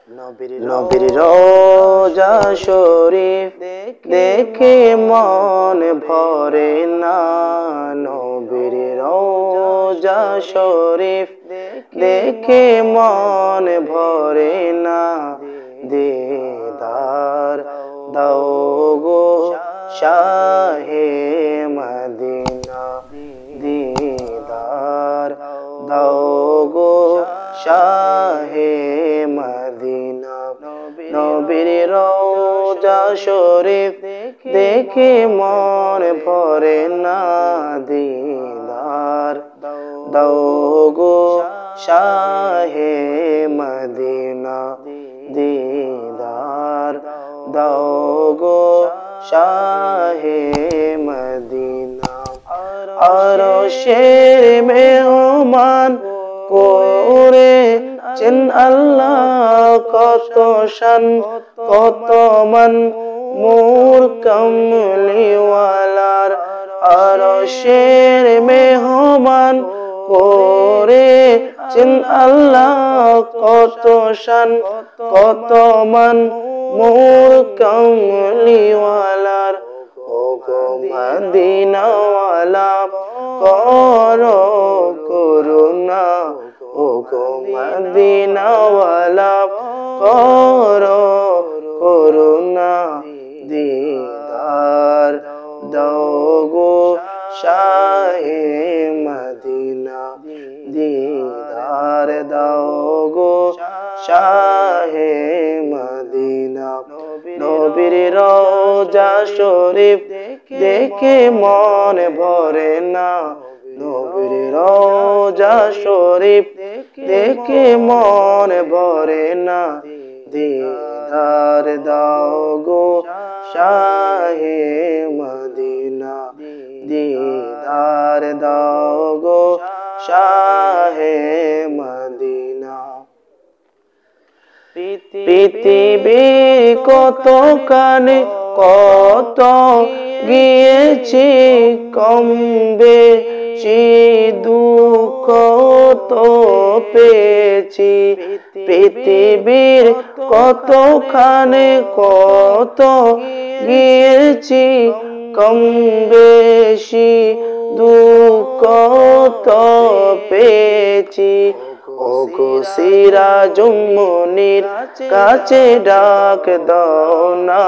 নবীর রওজা শরীফ দেখে মন ভরে না, নবীর রওজা শরীফ দেখে মন ভরে না। দিদার দাও গো শাহে মদিনা, দিদার দাও গো শাহে মদিনা। নবীর রওজা শরীফ দেখে মন ভরে না, দিদার দাও গো শাহে মদিনা, দিদার দাও গো শাহে মদিনা। আরশের মেহমান করেছেন আল্লাহ, কত শান কত মান মোর কামলিওয়ালার। আরশের মেহমান করেছেন আল্লাহ, কত শান কত মান মোর কামলিওয়ালার। ওগো মদিনাওয়ালা করো করুণা, ওগো মদিনাওয়ালা করো করুণা। দিদার দাও গো শাহে মদিনা, দিদার দাও গো শাহে মদিনা। নবীর রওজা শরীফ দেখে মন ভরে না, নবীর রওজা শরীফ দেখে মন ভরে না। দিদার দাও গো শাহে মদিনা, দিদার দাও গো শাহে মদিনা। পৃথিবীর কত কানে কত গিয়েছি, কম বেশি দুঃখ তো পেয়েছি। পৃথিবীর কত খানে কত গিয়েছি, কম বেশি দুঃখ তো পেয়েছি। ওগো সিরাজুম মুনির কাছে ডাক দাও না,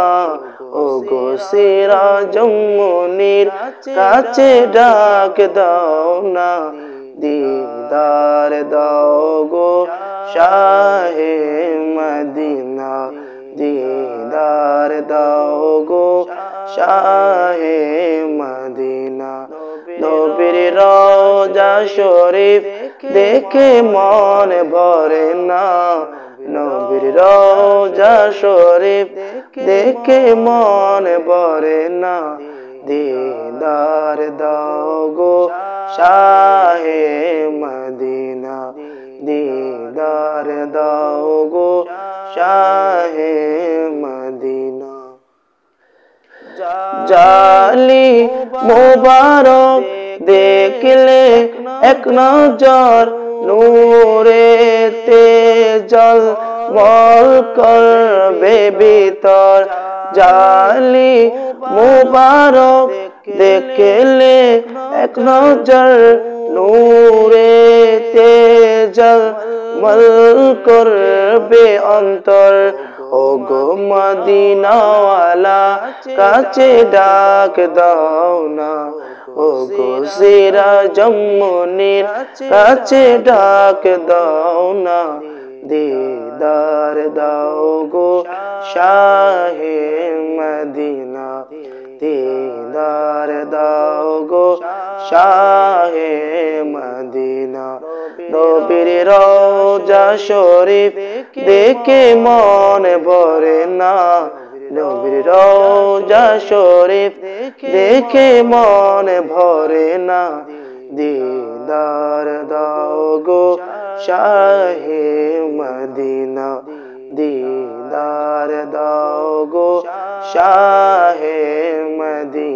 ওগো সিরাজুম মুনির কাছে ডাক দাও না। দিদার দাও গো শাহে মদিনা, দিদার দাও গো শাহে মদিনা। নবীর রওজা শরীফ দেখে মন ভরে না, নবীর রওজা শরীফ দেখে মন ভরে না। দিদার দাও গো শাহে মদিনা, দিদার দাও গো শাহে মদিনা। জালি মুবারক দেখলে এক নজর, নূরেতে ঝলমল করবে ভিতর। জালি মুবারক দেখলে এক নজর, নূরেতে ঝলমল করবে অন্তর। ওগো মদিনাওয়ালা কাছে ডাক দাও না, ওগো সিরাজুম মুনির কাছে ডাক দাও না। দিদার দাও গো শাহে মদিনা, দিদার দাও গো শাহে মদিনা। নবীর রওজা শরীফ দেখে মন ভরে না, নবীর রওজা শরীফ দেখে মন ভরে না। দিদার দাও গো শাহে মদিনা, দিদার দাও গো শাহে মদিনা।